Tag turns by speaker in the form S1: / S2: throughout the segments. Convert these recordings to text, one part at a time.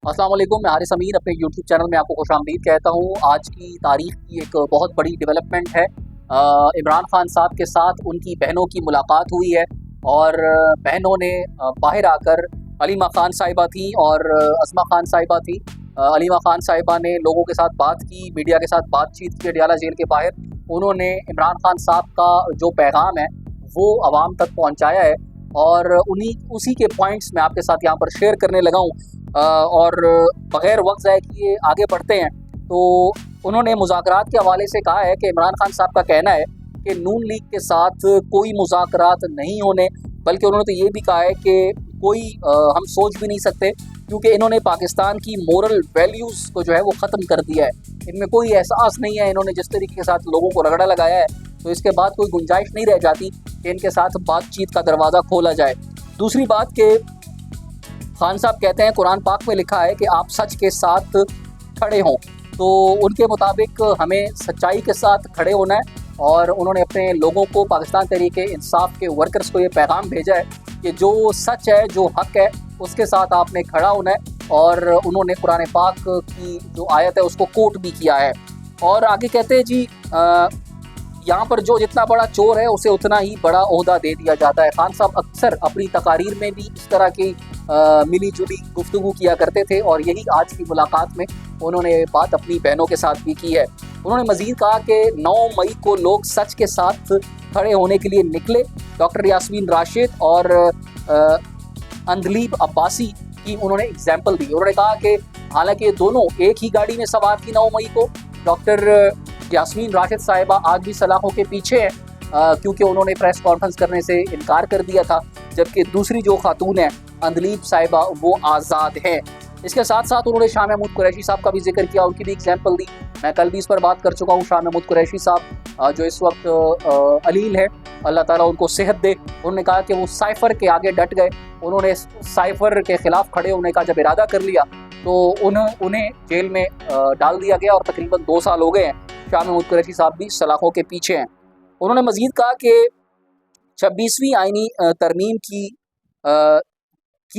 S1: अस्सलाम वालेकुम, मैं हारिस अमीन अपने यूट्यूब चैनल में आपको खुशामदीद कहता हूँ। आज की तारीख की एक बहुत बड़ी डेवलपमेंट है। इमरान खान साहब के साथ उनकी बहनों की मुलाकात हुई है और बहनों ने बाहर आकर अलीमा खान साहिबा थी और अज़मा खान साहिबा थी। अलीमा खान साहिबा ने लोगों के साथ बात की, मीडिया के साथ बातचीत की अडियाला जेल के बाहर। उन्होंने इमरान खान साहब का जो पैगाम है वो आवाम तक पहुँचाया है और उसी के पॉइंट्स मैं आपके साथ यहाँ पर शेयर करने लगा हूँ। और बग़ैर वक्त ज़ाय किए आगे बढ़ते हैं। तो उन्होंने मुज़ाकरात के हवाले से कहा है कि इमरान खान साहब का कहना है कि नून लीग के साथ कोई मुज़ाकरात नहीं होने, बल्कि उन्होंने तो ये भी कहा है कि कोई हम सोच भी नहीं सकते, क्योंकि इन्होंने पाकिस्तान की मोरल वैल्यूज़ को जो है वो ख़त्म कर दिया है। इनमें कोई एहसास नहीं है। इन्होंने जिस तरीके के साथ लोगों को रगड़ा लगाया है, तो इसके बाद कोई गुंजाइश नहीं रह जाती कि इनके साथ बातचीत का दरवाज़ा खोला जाए। दूसरी बात कि खान साहब कहते हैं कुरान पाक में लिखा है कि आप सच के साथ खड़े हों, तो उनके मुताबिक हमें सच्चाई के साथ खड़े होना है। और उन्होंने अपने लोगों को, पाकिस्तान तहरीक इंसाफ के वर्कर्स को ये पैगाम भेजा है कि जो सच है, जो हक है, उसके साथ आपने खड़ा होना है। और उन्होंने कुरान पाक की जो आयत है उसको कोट भी किया है। और आगे कहते हैं जी, यहाँ पर जो जितना बड़ा चोर है उसे उतना ही बड़ा ओहदा दे दिया जाता है। खान साहब अक्सर अपनी तकारीर में भी इस तरह की मिली जुली गुफ्तगू किया करते थे और यही आज की मुलाकात में उन्होंने बात अपनी बहनों के साथ भी की है। उन्होंने मज़ीद कहा कि 9 मई को लोग सच के साथ खड़े होने के लिए निकले। डॉक्टर यास्मीन राशिद और अंदलीब अब्बासी की उन्होंने एग्जाम्पल दी। उन्होंने कहा कि हालांकि ये दोनों एक ही गाड़ी में सवार थी 9 मई को। डॉक्टर यास्मीन राशिद साहिबा आज भी सलाखों के पीछे हैं, क्योंकि उन्होंने प्रेस कॉन्फ्रेंस करने से इनकार कर दिया था, जबकि दूसरी जो खातून है अंदलीब साहिबा वो आज़ाद है। इसके साथ साथ उन्होंने शाह महमूद कुरैशी साहब का भी जिक्र किया, उनकी भी एग्जाम्पल दी। मैं कल भी इस पर बात कर चुका हूँ। शाह महमूद कुरैशी साहब जो इस वक्त अलील है, अल्लाह ताला उनको सेहत दे। उन्होंने कहा कि वो साइफर के आगे डट गए। उन्होंने साइफर के खिलाफ खड़े होने का जब इरादा कर लिया तो उन्हें जेल में डाल दिया गया और तकरीबन 2 साल हो गए हैं। शाह महमूद कुरैशी साहब भी सलाखों के पीछे हैं। उन्होंने मज़ीद कहा कि 26वीं आइनी तरमीम की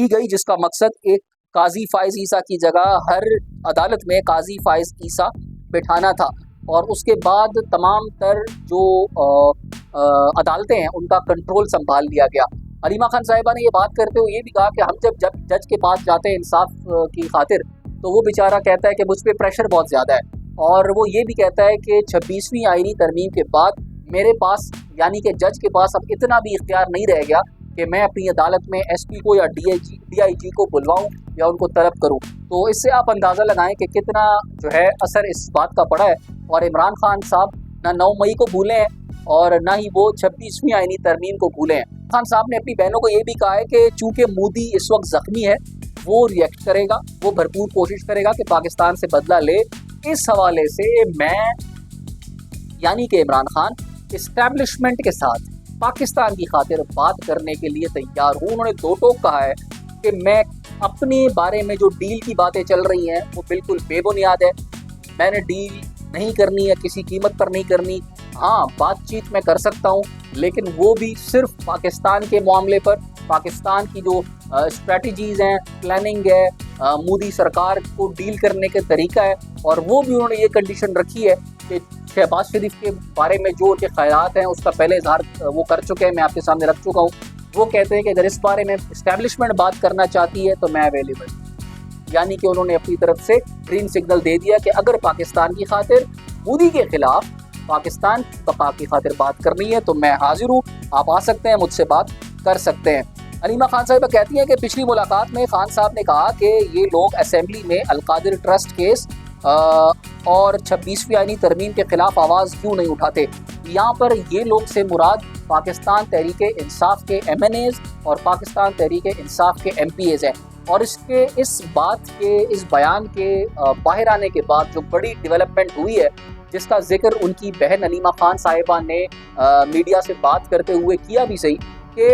S1: गई, जिसका मकसद एक काजी फ़ाइज़ ईसा की जगह हर अदालत में काजी फ़ाइज़ ईसा बिठाना था। और उसके बाद तमाम तर जो अदालतें हैं उनका कंट्रोल संभाल लिया गया। अलीमा खान साहिबा ने ये बात करते हुए ये भी कहा कि हम जब जज के पास जाते हैं इंसाफ की खातिर, तो वो बेचारा कहता है कि मुझ पर प्रेशर बहुत ज़्यादा है। और वो ये भी कहता है कि 26वीं आइनी तरमीम के बाद मेरे पास, यानी कि जज के पास, अब इतना भी इख्तियार नहीं रह गया कि मैं अपनी अदालत में एसपी को या डीआईजी को बुलवाऊं या उनको तलब करूं। तो इससे आप अंदाज़ा लगाएं कि कितना जो है असर इस बात का पड़ा है। और इमरान खान साहब ना 9 मई को भूले हैं और ना ही वो 26वीं आइनी तरमीम को भूले हैं। खान साहब ने अपनी बहनों को ये भी कहा है कि चूँकि मोदी इस वक्त ज़ख्मी है, वो रिएक्ट करेगा, वो भरपूर कोशिश करेगा कि पाकिस्तान से बदला ले। इस हवाले से मैं, यानी कि इमरान खान, इस्टेब्लिशमेंट के साथ पाकिस्तान की खातिर बात करने के लिए तैयार हूँ। उन्होंने दो टोक कहा है कि मैं अपने बारे में जो डील की बातें चल रही हैं वो बिल्कुल बेबुनियाद है। मैंने डील नहीं करनी है, किसी कीमत पर नहीं करनी। हाँ, बातचीत मैं कर सकता हूँ, लेकिन वो भी सिर्फ पाकिस्तान के मामले पर। पाकिस्तान की जो स्ट्रेटजीज़ हैं, प्लानिंग है, मोदी सरकार को डील करने के तरीका है। और वो भी उन्होंने ये कंडीशन रखी है कि शहबाज शरीफ के बारे में जो उनके ख्यालात हैं उसका पहले इजहार वो कर चुके हैं, मैं आपके सामने रख चुका हूँ। वो कहते हैं कि अगर इस बारे में इस्टेब्लिशमेंट बात करना चाहती है तो मैं अवेलेबल। यानी कि उन्होंने अपनी तरफ से ग्रीन सिग्नल दे दिया कि अगर पाकिस्तान की खातिर, मोदी के खिलाफ, पाकिस्तान की बका की खातिर बात करनी है तो मैं हाजिर हूँ, आप आ सकते हैं, मुझसे बात कर सकते हैं। अलीमा खान साहिबा कहती हैं कि पिछली मुलाकात में खान साहब ने कहा कि ये लोग असेंबली में अलकादिर ट्रस्ट केस और 26वीं आइनी तरमीम के खिलाफ आवाज़ क्यों नहीं उठाते। यहाँ पर ये लोग से मुराद पाकिस्तान तहरीक इंसाफ के MNAs और पाकिस्तान तहरीक इंसाफ के MPAs हैं। और इस बयान के बाहर आने के बाद जो बड़ी डेवलपमेंट हुई है, जिसका जिक्र उनकी बहन अलीमा खान साहिबा ने मीडिया से बात करते हुए किया भी सही, कि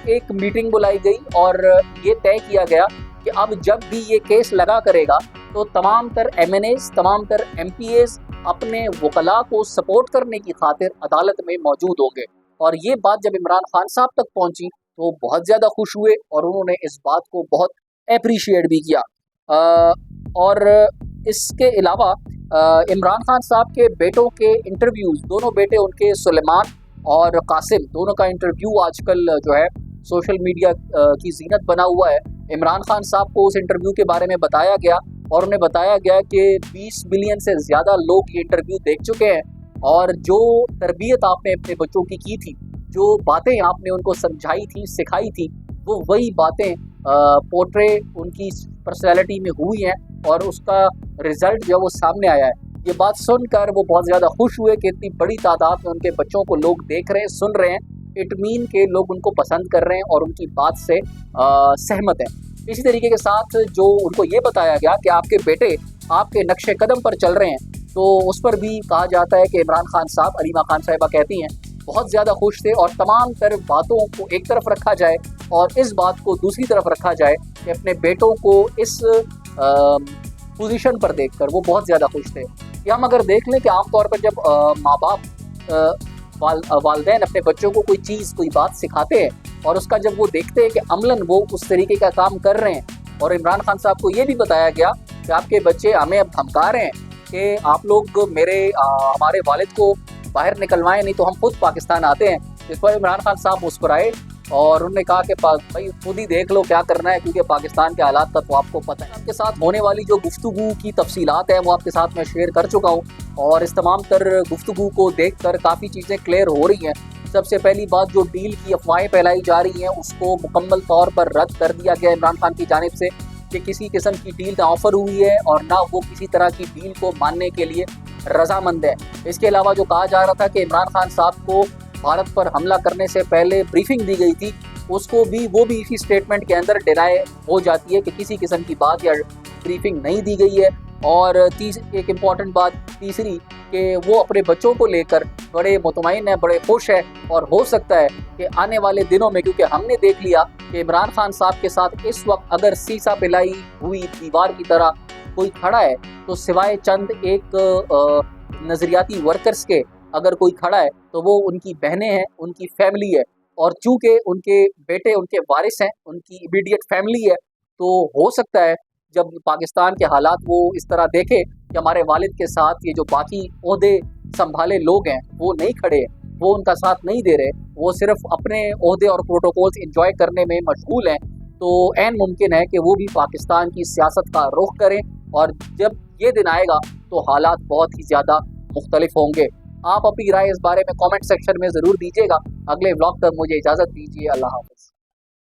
S1: एक मीटिंग बुलाई गई और ये तय किया गया कि अब जब भी ये केस लगा करेगा तो तमाम तर MNAs, तमाम तर MPAs अपने वकला को सपोर्ट करने की खातिर अदालत में मौजूद होंगे। और ये बात जब इमरान खान साहब तक पहुंची तो बहुत ज़्यादा खुश हुए और उन्होंने इस बात को बहुत अप्रिशिएट भी किया। اور इसके अलावा इमरान खान साहब के बेटों के इंटरव्यूज़, दोनों बेटे उनके सुलेमान और कासिम, दोनों का इंटरव्यू आजकल जो है सोशल मीडिया की ज़ीनत बना हुआ है। इमरान खान साहब को उस इंटरव्यू के बारे में बताया गया और उन्हें बताया गया कि 20 मिलियन से ज़्यादा लोग ये इंटरव्यू देख चुके हैं और जो तरबियत आपने अपने बच्चों की थी, जो बातें आपने उनको समझाई थी, सिखाई थी, वो वही बातें पोर्ट्रे उनकी पर्सनैलिटी में हुई हैं और उसका रिज़ल्ट जो है वो सामने आया है। ये बात सुनकर वो बहुत ज़्यादा खुश हुए कि इतनी बड़ी तादाद में उनके बच्चों को लोग देख रहे हैं, सुन रहे हैं। इट मीन के लोग उनको पसंद कर रहे हैं और उनकी बात से सहमत हैं। इसी तरीके के साथ जो उनको ये बताया गया कि आपके बेटे आपके नक्शे कदम पर चल रहे हैं, तो उस पर भी कहा जाता है कि इमरान खान साहब, अलीमा खान साहिबा कहती हैं, बहुत ज़्यादा खुश थे और तमाम तर बातों को एक तरफ रखा जाए और इस बात को दूसरी तरफ रखा जाए कि अपने बेटों को इस पोजीशन पर देखकर वो बहुत ज़्यादा खुश थे। कि हम अगर देख लें कि आमतौर पर जब माँ बाप वालदैन अपने बच्चों को कोई चीज़, कोई बात सिखाते हैं और उसका जब वो देखते हैं कि अमलन वो उस तरीके का काम कर रहे हैं, और इमरान खान साहब को ये भी बताया गया कि आपके बच्चे हमें अब धमका रहे हैं कि आप लोग हमारे वालिद को बाहर निकलवाएं, नहीं तो हम खुद पाकिस्तान आते हैं। इस पर इमरान खान साहब मुस्कुराए और उन्होंने कहा कि भाई खुद ही देख लो क्या करना है, क्योंकि पाकिस्तान के हालात का तो आपको पता है। आपके साथ होने वाली जो गुफ्तगू की तफसीलात है वो आपके साथ मैं शेयर कर चुका हूँ और इस तमाम तर गुफ्तगू को देखकर काफ़ी चीज़ें क्लियर हो रही हैं। सबसे पहली बात, जो डील की अफवाहें फैलाई जा रही हैं उसको मुकम्मल तौर पर रद्द कर दिया गया इमरान खान की जानिब से कि किसी किस्म की डील ना ऑफ़र हुई है और ना वो किसी तरह की डील को मानने के लिए रजामंद है। इसके अलावा जो कहा जा रहा था कि इमरान खान साहब को भारत पर हमला करने से पहले ब्रीफिंग दी गई थी, उसको भी वो भी इसी स्टेटमेंट के अंदर डिनाई हो जाती है कि किसी किस्म की बात या ब्रीफिंग नहीं दी गई है। और एक इम्पॉर्टेंट बात तीसरी कि वो अपने बच्चों को लेकर बड़े मुतमईन है, बड़े खुश है और हो सकता है कि आने वाले दिनों में, क्योंकि हमने देख लिया कि इमरान खान साहब के साथ इस वक्त अगर सीसा पिलाई हुई दीवार की तरह कोई खड़ा है तो सिवाय चंद एक नज़रियाती वर्कर्स के अगर कोई खड़ा है तो वो उनकी बहनें हैं, उनकी फैमिली है। और चूँकि उनके बेटे उनके वारिस हैं, उनकी इमीडिएट फैमिली है, तो हो सकता है जब पाकिस्तान के हालात वो इस तरह देखे कि हमारे वालिद के साथ ये जो बाकी ओहदे संभाले लोग हैं वो नहीं खड़े हैं, वो उनका साथ नहीं दे रहे, वो सिर्फ अपने ओहदे और प्रोटोकॉल्स इंजॉय करने में मशगूल हैं, तो ऐन मुमकिन है कि वो भी पाकिस्तान की सियासत का रुख करें और जब ये दिन आएगा तो हालात बहुत ही ज़्यादा मुख्तलिफ होंगे। आप अपनी राय इस बारे में कमेंट सेक्शन में ज़रूर दीजिएगा। अगले व्लॉग तक मुझे इजाज़त दीजिए। अल्लाह हाफ़िज़।